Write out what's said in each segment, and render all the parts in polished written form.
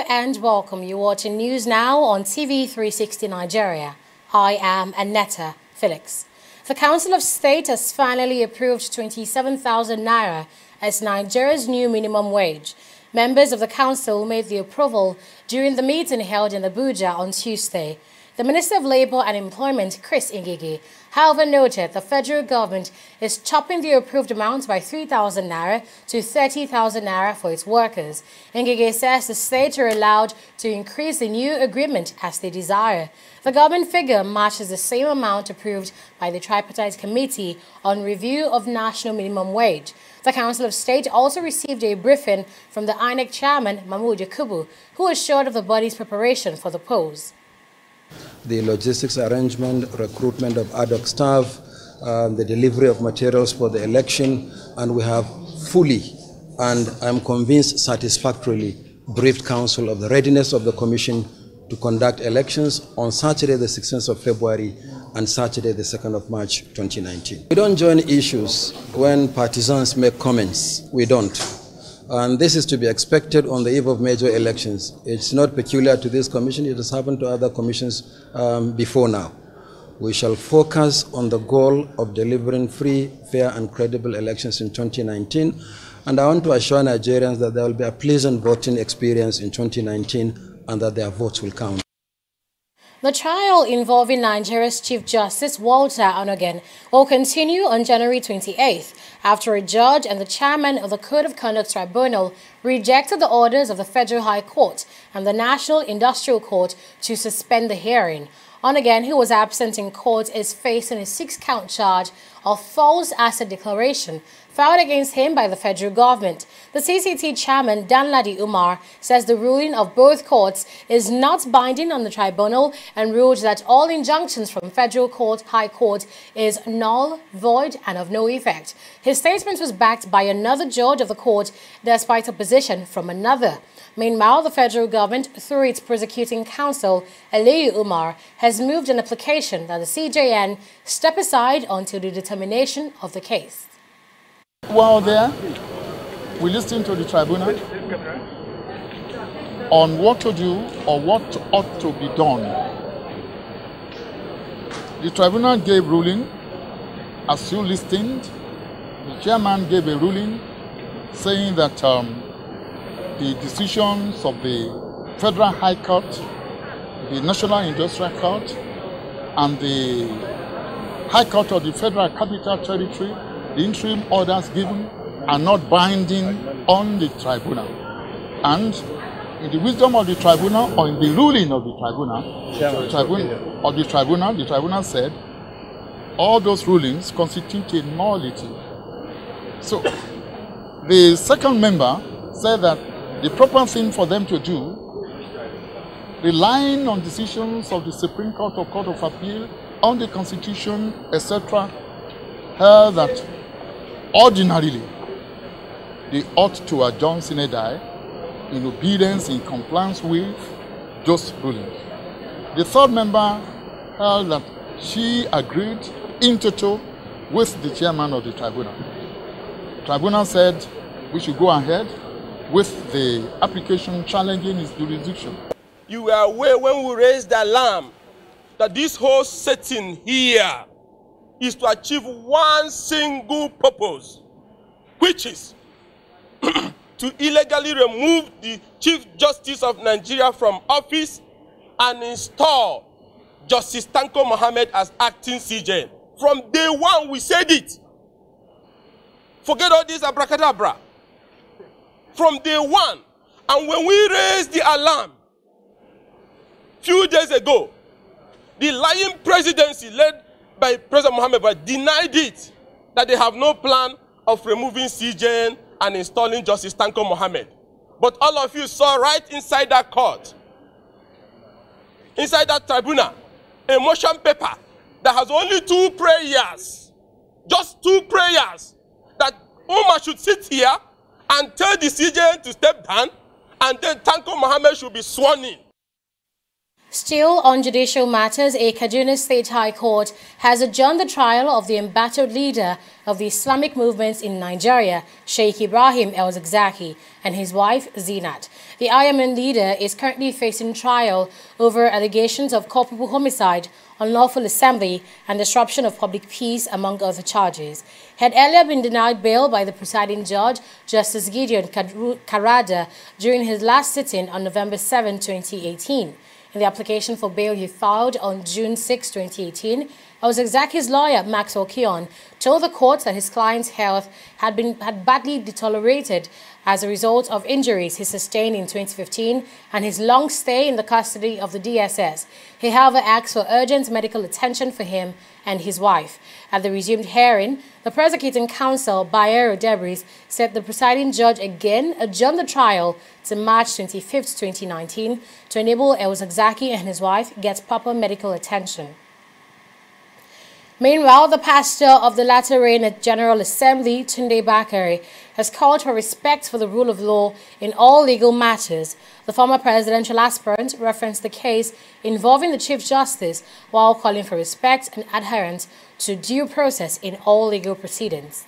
and welcome. You're watching News Now on TV360 Nigeria. I am Annetta Felix. The Council of State has finally approved 27,000 naira as Nigeria's new minimum wage. Members of the council made the approval during the meeting held in Abuja on Tuesday. The Minister of Labour and Employment, Chris Ngige, however, noted the federal government is chopping the approved amount by 3,000 naira to 30,000 naira for its workers. Ngige says the states are allowed to increase the new agreement as they desire. The government figure matches the same amount approved by the Tripartite Committee on Review of National Minimum Wage. The Council of State also received a briefing from the INEC chairman, Mahmoud Yakubu, who assured of the body's preparation for the polls. The logistics arrangement, recruitment of ad hoc staff, the delivery of materials for the election, and we have fully, and I'm convinced satisfactorily, briefed Council of the readiness of the Commission to conduct elections on Saturday the 16th of February and Saturday the 2nd of March 2019. We don't join issues when partisans make comments. We don't. And this is to be expected on the eve of major elections. It's not peculiar to this commission. It has happened to other commissions before now. We shall focus on the goal of delivering free, fair, and credible elections in 2019. And I want to assure Nigerians that there will be a pleasant voting experience in 2019 and that their votes will count. The trial involving Nigeria's Chief Justice Walter Onogen will continue on January 28th after a judge and the chairman of the Code of Conduct Tribunal rejected the orders of the Federal High Court and the National Industrial Court to suspend the hearing. Onogen, who was absent in court, is facing a 6-count charge of false asset declaration filed against him by the federal government. The CCT chairman, Danladi Umar, says the ruling of both courts is not binding on the tribunal and ruled that all injunctions from federal court, high court is null, void, and of no effect. His statement was backed by another judge of the court despite opposition from another. Meanwhile, the federal government, through its prosecuting counsel, Aliyu Umar, has moved an application that the CJN step aside until the determination of the case. While there, we listened to the tribunal on what to do or what ought to be done. The tribunal gave ruling, as you listened. The chairman gave a ruling saying that the decisions of the Federal High Court, the National Industrial Court, and the High Court of the Federal Capital Territory, the interim orders given are not binding on the tribunal. And in the wisdom of the tribunal, or in the ruling of the tribunal said all those rulings constitute a nullity. So the second member said that the proper thing for them to do, relying on decisions of the Supreme Court or Court of Appeal, on the Constitution, etc., held that ordinarily they ought to adjourn sine die in obedience, in compliance with those rulings. The third member held that she agreed in toto with the chairman of the tribunal. The tribunal said we should go ahead with the application challenging his jurisdiction. You were aware when we raised the alarm that this whole setting here is to achieve one single purpose, which is to illegally remove the Chief Justice of Nigeria from office and install Justice Tanko Mohammed as acting CJN. From day one, we said it. Forget all this abracadabra. From day one. And when we raised the alarm a few days ago, the lying presidency led by President Mohammed denied it, that they have no plan of removing CJN and installing Justice Tanko Mohammed. But all of you saw right inside that court, inside that tribunal, a motion paper that has only 2 prayers, just 2 prayers, that Umar should sit here and tell the CJN to step down, and then Tanko Mohammed should be sworn in. Still on judicial matters, a Kaduna State High Court has adjourned the trial of the embattled leader of the Islamic movements in Nigeria, Sheikh Ibrahim El-Zakzaky, and his wife, Zinat. The Ayaman leader is currently facing trial over allegations of culpable homicide, unlawful assembly, and disruption of public peace, among other charges. He had earlier been denied bail by the presiding judge, Justice Gideon Karada, during his last sitting on November 7, 2018. In the application for bail he filed on June 6, 2018, El-Zakzaky's lawyer, Maxwell Keon, told the court that his client's health had badly deteriorated as a result of injuries he sustained in 2015 and his long stay in the custody of the DSS. He, however, asked for urgent medical attention for him and his wife. At the resumed hearing, the prosecuting counsel, Bayero Debris, said the presiding judge again adjourned the trial to March 25, 2019 to enable El-Zakzaky and his wife get proper medical attention. Meanwhile, the pastor of the Latter Rain General Assembly, Tunde Bakare, has called for respect for the rule of law in all legal matters. The former presidential aspirant referenced the case involving the Chief Justice while calling for respect and adherence to due process in all legal proceedings.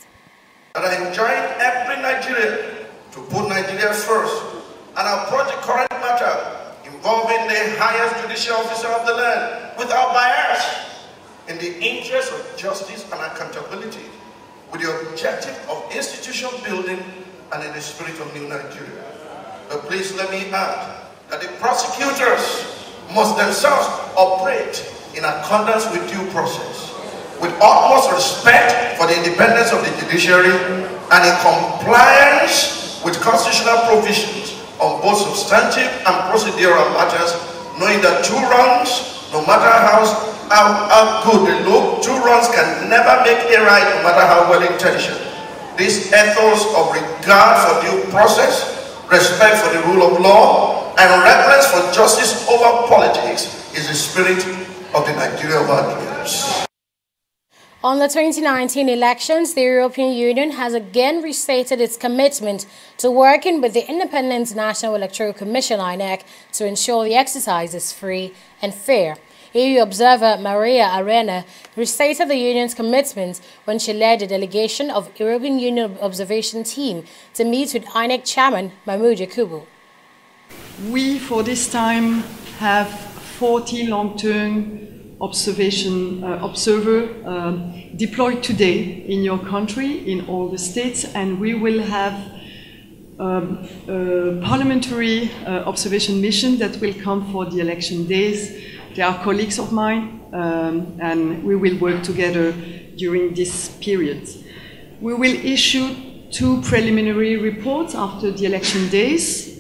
I enjoin every Nigerian to put Nigeria first and approach the current matter involving the highest judicial officer of the land without bias, in the interest of justice and accountability, with the objective of institution building and in the spirit of new Nigeria. But please let me add that the prosecutors must themselves operate in accordance with due process, with utmost respect for the independence of the judiciary and in compliance with constitutional provisions on both substantive and procedural matters, knowing that two wrongs, no matter how good they look, two wrongs can never make a right, no matter how well intentioned. This ethos of regard for due process, respect for the rule of law, and reverence for justice over politics is the spirit of the Nigeria of our dreams. On the 2019 elections, the European Union has again restated its commitment to working with the Independent National Electoral Commission, INEC, to ensure the exercise is free and fair. EU observer Maria Arena restated the Union's commitment when she led a delegation of European Union observation team to meet with INEC chairman Mahmoud Yakubu. We, for this time, have 40 long-term observer deployed today in your country, in all the states, and we will have a parliamentary observation mission that will come for the election days. They are colleagues of mine, and we will work together during this period. We will issue 2 preliminary reports after the election days.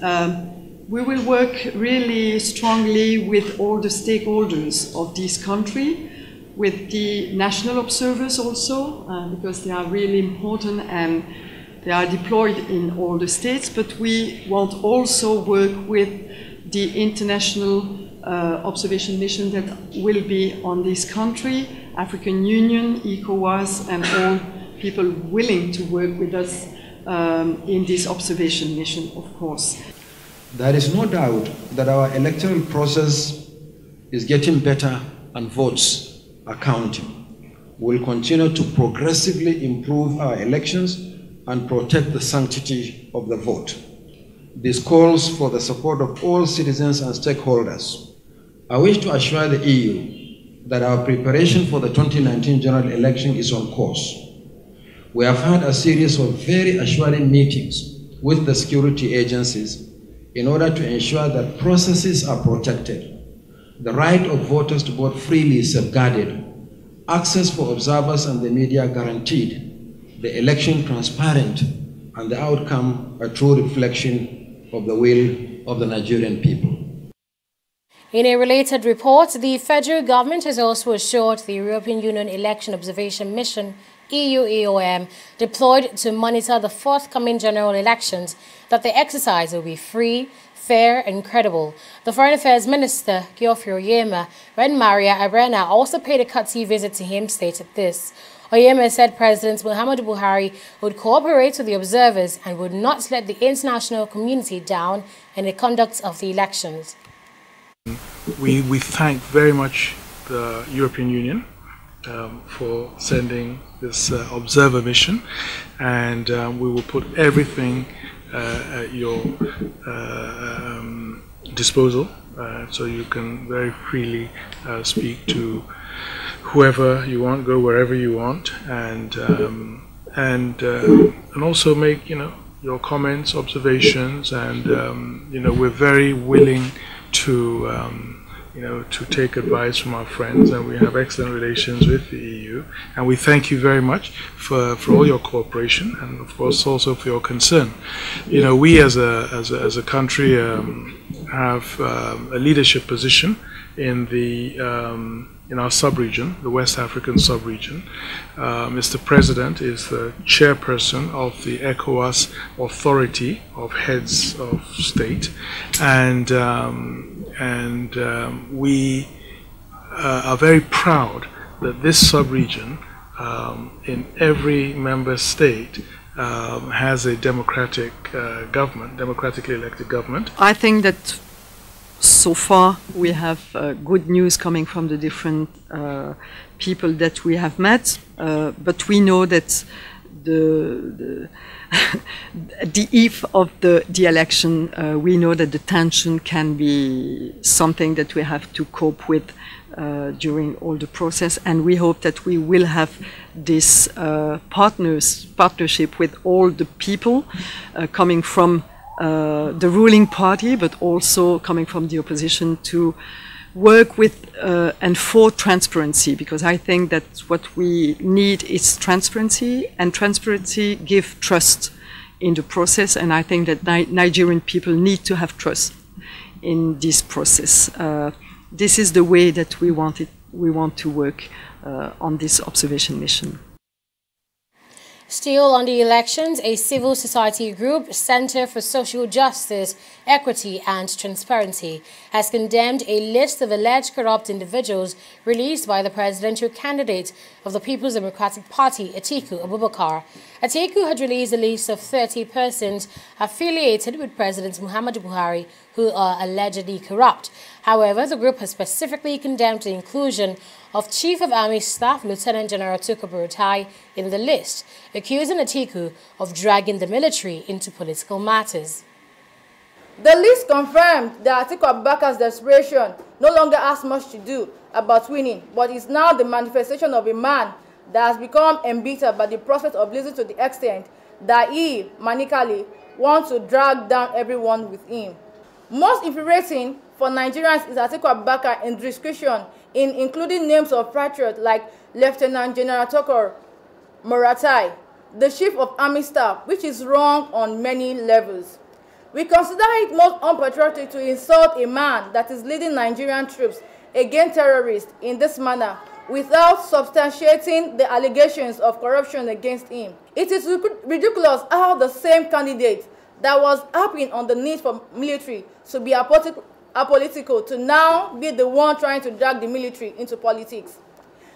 We will work really strongly with all the stakeholders of this country, with the national observers also, because they are really important and they are deployed in all the states, but we want also work with the international observation mission that will be on this country, African Union, ECOWAS, and all people willing to work with us in this observation mission, of course. There is no doubt that our electoral process is getting better and votes are counting. We will continue to progressively improve our elections and protect the sanctity of the vote. This calls for the support of all citizens and stakeholders. I wish to assure the EU that our preparation for the 2019 general election is on course. We have had a series of very assuring meetings with the security agencies in order to ensure that processes are protected, the right of voters to vote freely is safeguarded, access for observers and the media guaranteed, the election transparent, and the outcome a true reflection of the will of the Nigerian people. In a related report, the federal government has also assured the European Union Election Observation Mission, EU-EOM, deployed to monitor the forthcoming general elections, that the exercise will be free, fair and credible. The Foreign Affairs Minister, Geoffrey Oyema, when Maria Arena also paid a courtesy visit to him, stated this. Oyema said President Muhammadu Buhari would cooperate with the observers and would not let the international community down in the conduct of the elections. We thank very much the European Union for sending this observer mission, and we will put everything at your disposal, so you can very freely speak to whoever you want, go wherever you want, and also make your comments, observations, and we're very willing to to take advice from our friends, and we have excellent relations with the EU, and we thank you very much for all your cooperation, and of course also for your concern. We as a country have a leadership position in the in our sub-region, the West African sub-region. Mr. President is the chairperson of the ECOWAS Authority of Heads of State, and we are very proud that this sub-region in every member state has a democratic government, democratically elected government. I think that so far we have good news coming from the different people that we have met, but we know that the eve of the election, we know that the tension can be something that we have to cope with during all the process, and we hope that we will have this partnership with all the people coming from the ruling party, but also coming from the opposition, to work with and for transparency, because I think that what we need is transparency, and transparency gives trust in the process, and I think that Nigerian people need to have trust in this process. This is the way that we want to work on this observation mission. Still on the elections, a civil society group, Center for Social Justice, Equity and Transparency, has condemned a list of alleged corrupt individuals released by the presidential candidate of the People's Democratic Party, Atiku Abubakar. Atiku had released a list of 30 persons affiliated with President Muhammadu Buhari who are allegedly corrupt. However, the group has specifically condemned the inclusion of Chief of Army Staff Lieutenant General Tukur Buratai in the list, accusing Atiku of dragging the military into political matters. The list confirmed that Atiku Abubakar's desperation no longer has much to do about winning, but is now the manifestation of a man that has become embittered by the prospect of losing to the extent that he manically wants to drag down everyone with him. Most infuriating for Nigerians is Atiku Abubakar's indiscretion in including names of patriots like Lieutenant General Tukur Buratai, the Chief of Army Staff, which is wrong on many levels. We consider it most unpatriotic to insult a man that is leading Nigerian troops against terrorists in this manner without substantiating the allegations of corruption against him. It is ridiculous how the same candidate that was harping on the need for military to be apolitical to now be the one trying to drag the military into politics.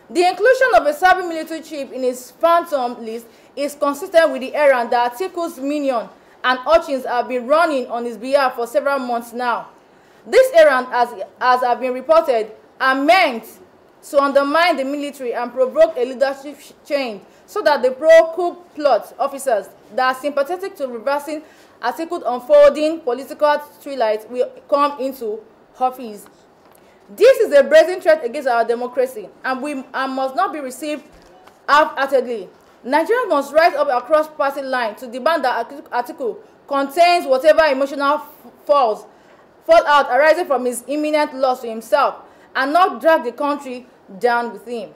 The inclusion of a serving military chief in his phantom list is consistent with the errand that Atiku's minion and urchins have been running on his behalf for several months now. This errand, as have been reported, are meant to undermine the military and provoke a leadership change so that the pro-coup plot officers that are sympathetic to reversing Atiku's unfolding political twilight will come into office. This is a brazen threat against our democracy, and must not be received half-heartedly. Nigerians must rise up across party lines to demand that Atiku contains whatever emotional fallout arising from his imminent loss to himself, and not drag the country down with him.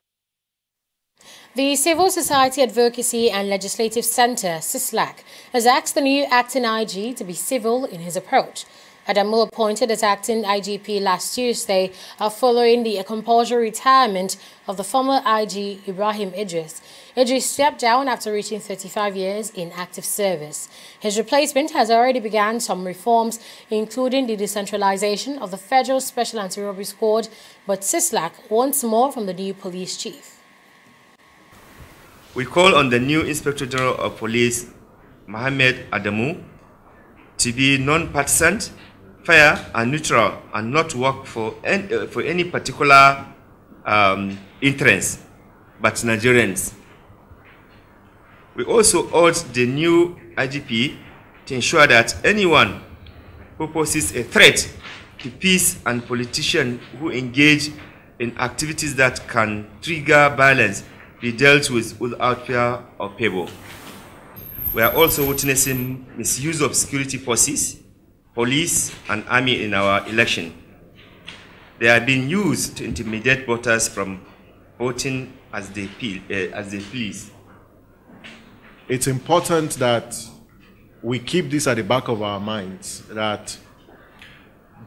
The Civil Society Advocacy and Legislative Center, CISLAC, has asked the new acting IG to be civil in his approach. Adamu appointed as acting IGP last Tuesday following the compulsory retirement of the former IG Ibrahim Idris. Idris stepped down after reaching 35 years in active service. His replacement has already begun some reforms, including the decentralization of the Federal Special Anti-Robbery Squad, but CISLAC wants more from the new police chief. We call on the new Inspector General of Police, Mohammed Adamu, to be non-partisan, fair and neutral and not work for any particular interest, but Nigerians. We also urge the new IGP to ensure that anyone who poses a threat to peace and politicians who engage in activities that can trigger violence be dealt with without fear or favor. We are also witnessing misuse of security forces, police, and army in our election. They are being used to intimidate voters from voting as they please. It's important that we keep this at the back of our minds, that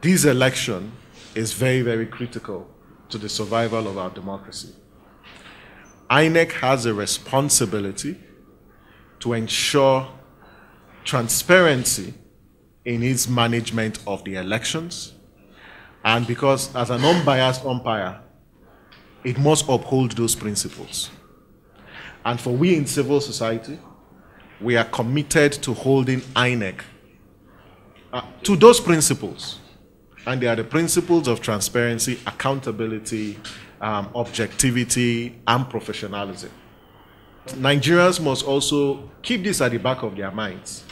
this election is very, very critical to the survival of our democracy. INEC has a responsibility to ensure transparency in its management of the elections, and because as an unbiased umpire, it must uphold those principles. And for we in civil society, we are committed to holding INEC to those principles. And they are the principles of transparency, accountability, objectivity, and professionalism. Nigerians must also keep this at the back of their minds,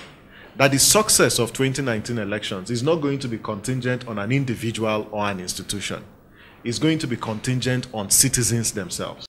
that the success of 2019 elections is not going to be contingent on an individual or an institution. It's going to be contingent on citizens themselves.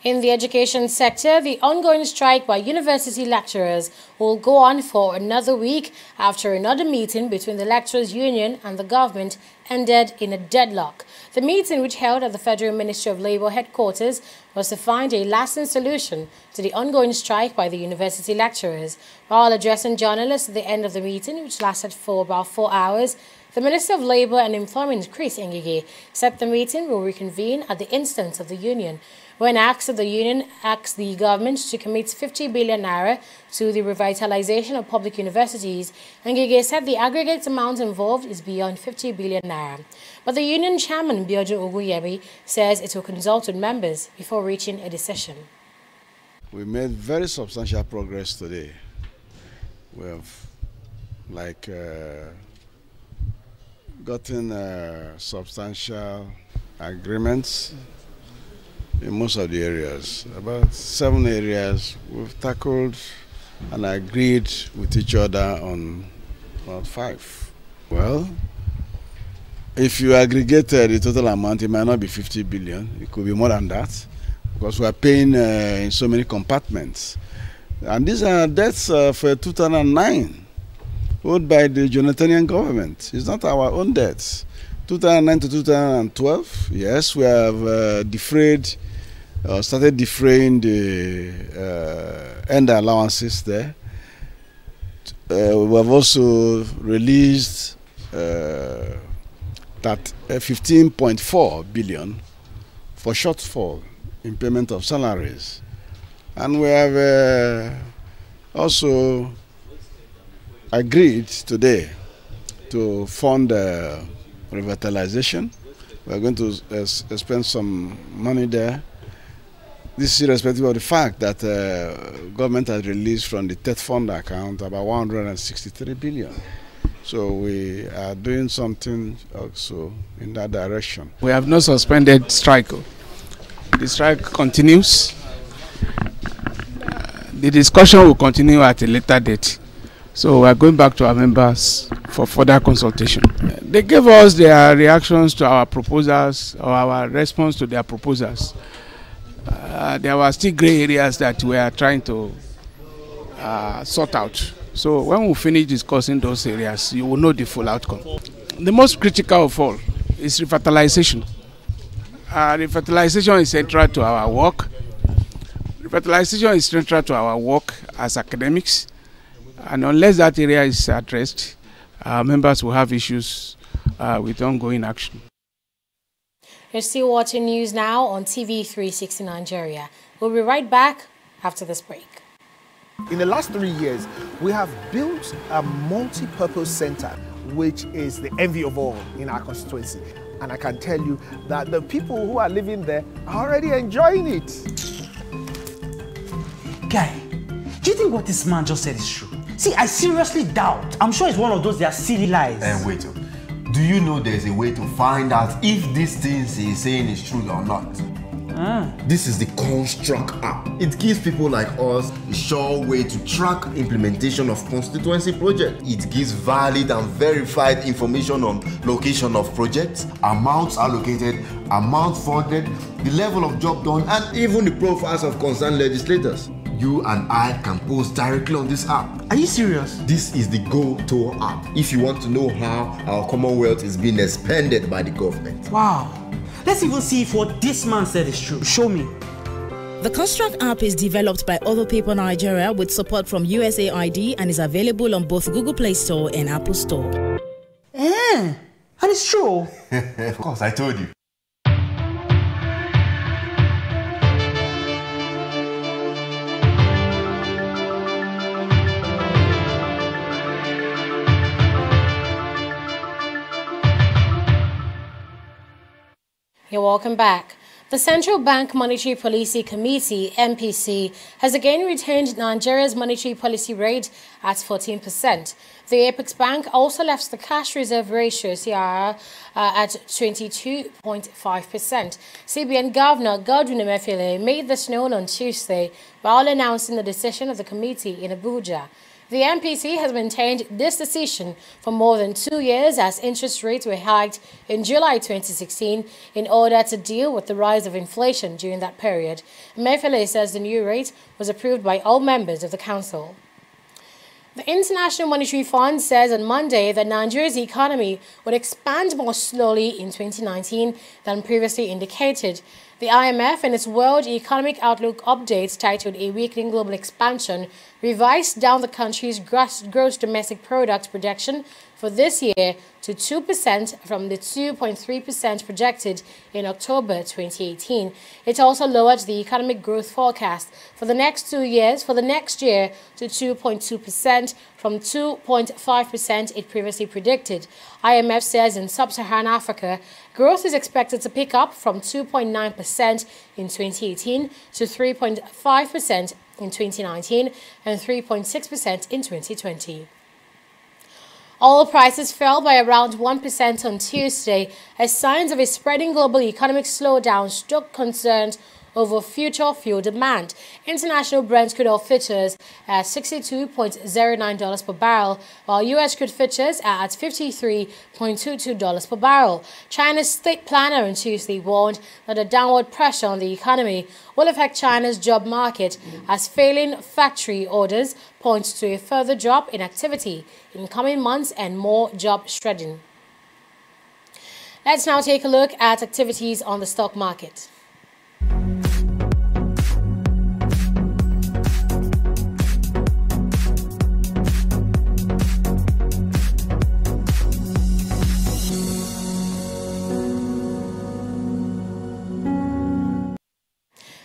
In the education sector, the ongoing strike by university lecturers will go on for another week after another meeting between the lecturers' union and the government ended in a deadlock. The meeting, which held at the Federal Ministry of Labour headquarters, was to find a lasting solution to the ongoing strike by the university lecturers. While addressing journalists at the end of the meeting, which lasted for about 4 hours, the Minister of Labour and Employment, Chris Ngige, said the meeting will reconvene at the instance of the union. When asked, the union asked the government to commit 50 billion naira to the revitalization of public universities, and Ngige said the aggregate amount involved is beyond 50 billion naira. But the union chairman, Biodun Ogunyemi, says it will consult with members before reaching a decision. We made very substantial progress today. We have gotten substantial agreements in most of the areas. About 7 areas we've tackled and agreed with each other on about 5. Well, if you aggregate the total amount, it might not be 50 billion. It could be more than that, because we are paying in so many compartments. And these are debts for 2009 owed by the Jonathan government. It's not our own debts. 2009 to 2012, yes, we have started defraying the end allowances there. We have also released that 15.4 billion for shortfall in payment of salaries. And we have also agreed today to fund revitalization. We are going to spend some money there. This is irrespective of the fact that government has released from the TET fund account about 163 billion. So we are doing something also in that direction. We have not suspended strike. The strike continues. The discussion will continue at a later date. So we are going back to our members for further consultation. They gave us their reactions to our proposals or our response to their proposals. There were still gray areas that we are trying to sort out. So when we finish discussing those areas, you will know the full outcome. The most critical of all is revitalization. Revitalization is central to our work. Revitalization is central to our work as academics. And unless that area is addressed, members will have issues with ongoing action. You're still watching news now on TV360 Nigeria. We'll be right back after this break. In the last 3 years, we have built a multi-purpose center, which is the envy of all in our constituency. And I can tell you that the people who are living there are already enjoying it. Guy, do you think what this man just said is true? See, I seriously doubt. I'm sure it's one of those their silly lies. And wait, do you know there's a way to find out if these things he's saying is true or not? This is the Construct app. It gives people like us a sure way to track implementation of constituency projects. It gives valid and verified information on location of projects, amounts allocated, amount funded, the level of job done, and even the profiles of concerned legislators. You and I can post directly on this app. Are you serious? This is the go-to app if you want to know how our Commonwealth is being expanded by the government. Wow. Let's even see if what this man said is true. Show me. The Construct app is developed by Other People Nigeria with support from USAID and is available on both Google Play Store and Apple Store. And it's true. Of course, I told you. You're welcome back. The Central Bank Monetary Policy Committee, MPC, has again retained Nigeria's monetary policy rate at 14%. The Apex Bank also left the cash reserve ratio, CRR, at 22.5%. CBN Governor Godwin Emefiele made this known on Tuesday while announcing the decision of the committee in Abuja. The MPC has maintained this decision for more than 2 years as interest rates were hiked in July 2016 in order to deal with the rise of inflation during that period. Emefiele says the new rate was approved by all members of the council. The International Monetary Fund says on Monday that Nigeria's economy would expand more slowly in 2019 than previously indicated. The IMF, in its World Economic Outlook update titled A Weakening Global Expansion, revised down the country's gross domestic product projection for this year to 2% from the 2.3% projected in October 2018. It also lowered the economic growth forecast for the next 2 years for the next year to 2.2% from 2.5% it previously predicted. IMF says in sub-Saharan Africa, growth is expected to pick up from 2.9% in 2018 to 3.5% in 2019 and 3.6% in 2020. Oil prices fell by around 1% on Tuesday as signs of a spreading global economic slowdown stoked concerns over future fuel demand. International Brent crude oil futures at $62.09 per barrel, while U.S. crude futures are at $53.22 per barrel. China's state planner on Tuesday warned that the downward pressure on the economy will affect China's job market as failing factory orders point to a further drop in activity in coming months and more job shredding. Let's now take a look at activities on the stock market.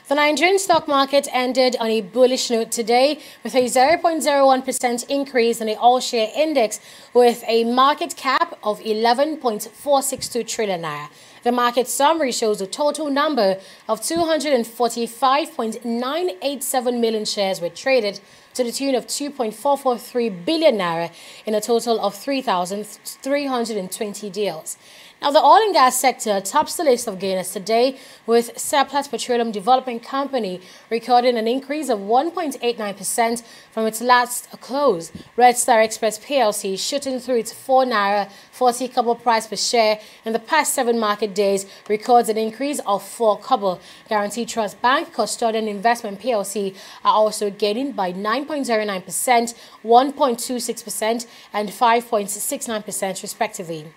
The Nigerian stock market ended on a bullish note today with a 0.01% increase in the all-share index with a market cap of 11.462 trillion naira. The market summary shows a total number of 245.987 million shares were traded to the tune of 2.443 billion naira in a total of 3,320 deals. Now, the oil and gas sector tops the list of gainers today, with Seplat Petroleum Development Company recording an increase of 1.89% from its last close. Red Star Express PLC shooting through its 4 naira 40 kobo price per share in the past 7 market days records an increase of 4 kobo. Guarantee Trust Bank, Custodian Investment PLC are also gaining by 9.09%, 1.26% and 5.69% respectively.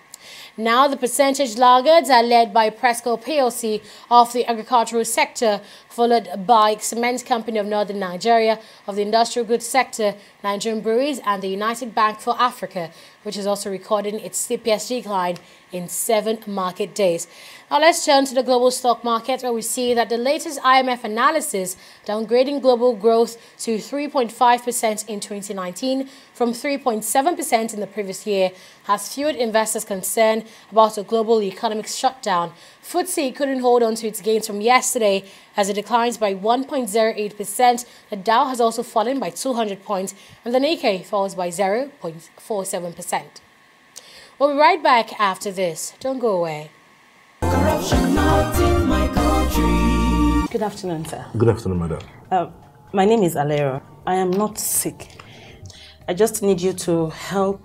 Now, the percentage laggards are led by Presco PLC of the agricultural sector, followed by Cement Company of Northern Nigeria of the industrial goods sector, Nigerian Breweries, and the United Bank for Africa, which is also recording its steepest decline in 7 market days. Now, let's turn to the global stock market, where we see that the latest IMF analysis downgrading global growth to 3.5% in 2019 from 3.7% in the previous year has fueled investors' concern about a global economic shutdown. FTSE couldn't hold on to its gains from yesterday as it declines by 1.08%. The Dow has also fallen by 200 points, and the Nikkei falls by 0.47%. We'll be right back after this. Don't go away. Corruption not in my country. Good afternoon, sir. Good afternoon, madam. My name is Alero. I am not sick. I just need you to help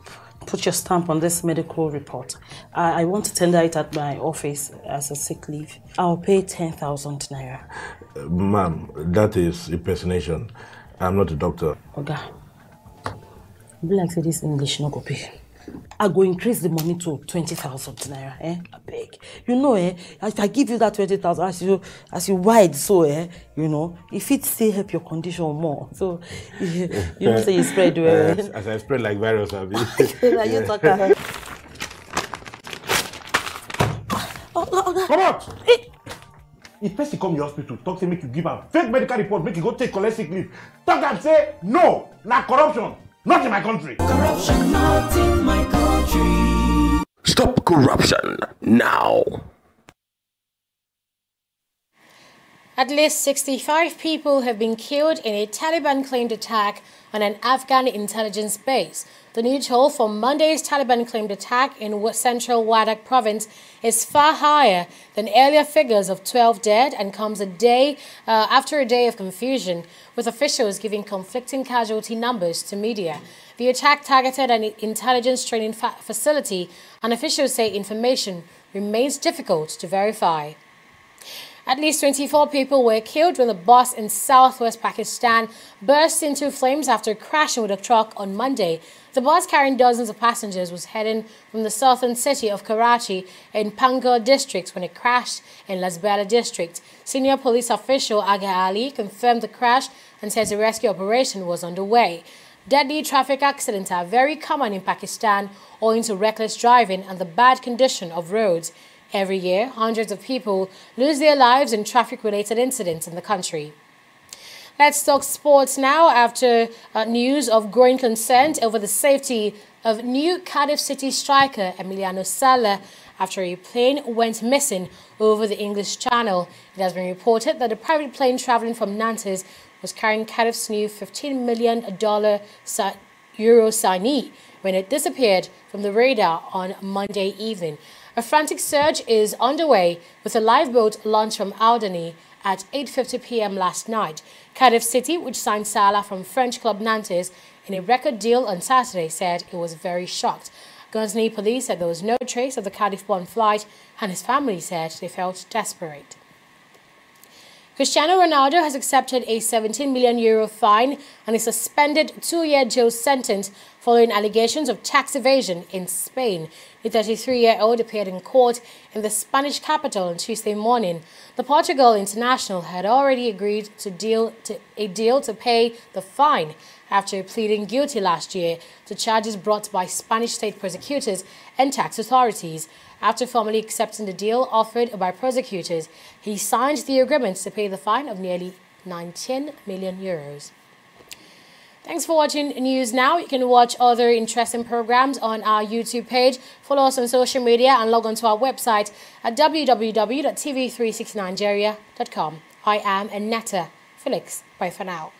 put your stamp on this medical report. I want to tender it at my office as a sick leave. I'll pay 10,000 naira. Ma'am, that is impersonation. I'm not a doctor. Oga, be like say this English no go pay. I go increase the money to 20,000 naira. I beg. You know, if I give you that 20,000, as you wide, so you know, if it still help your condition more. So you know, say you spread well. As I spread like virus, I'll be. You talk. Come out! If person come your hospital, talk to make you give a fake medical report, make you go take collect sick leave. Talk and say no, not corruption. Not in my country. Corruption not in my country. Stop corruption now. At least 65 people have been killed in a Taliban-claimed attack on an Afghan intelligence base. The new toll for Monday's Taliban-claimed attack in central Wardak province is far higher than earlier figures of 12 dead and comes a day after a day of confusion, with officials giving conflicting casualty numbers to media. The attack targeted an intelligence training facility, and officials say information remains difficult to verify. At least 24 people were killed when a bus in southwest Pakistan burst into flames after crashing with a truck on Monday. The bus carrying dozens of passengers was heading from the southern city of Karachi in Pangal district when it crashed in Lasbela district. Senior police official Aga Ali confirmed the crash and says a rescue operation was underway. Deadly traffic accidents are very common in Pakistan owing to reckless driving and the bad condition of roads. Every year, hundreds of people lose their lives in traffic-related incidents in the country. Let's talk sports now after news of growing concern over the safety of new Cardiff City striker Emiliano Sala after a plane went missing over the English Channel. It has been reported that a private plane traveling from Nantes was carrying Cardiff's new $15 million euro signee when it disappeared from the radar on Monday evening. A frantic search is underway with a lifeboat launched from Alderney at 8:50 p.m. last night. Cardiff City, which signed Salah from French club Nantes in a record deal on Saturday, said it was very shocked. Guernsey police said there was no trace of the Cardiff-born flight, and his family said they felt desperate. Cristiano Ronaldo has accepted a €17 million fine and a suspended 2-year jail sentence following allegations of tax evasion in Spain. The 33-year-old appeared in court in the Spanish capital on Tuesday morning. The Portugal international had already agreed to a deal to pay the fine after pleading guilty last year to charges brought by Spanish state prosecutors and tax authorities. After formally accepting the deal offered by prosecutors, he signed the agreement to pay the fine of nearly €19 million. Thanks for watching News Now. You can watch other interesting programs on our YouTube page. Follow us on social media and log on to our website at www.tv360nigeria.com. I am Annetta Felix. Bye for now.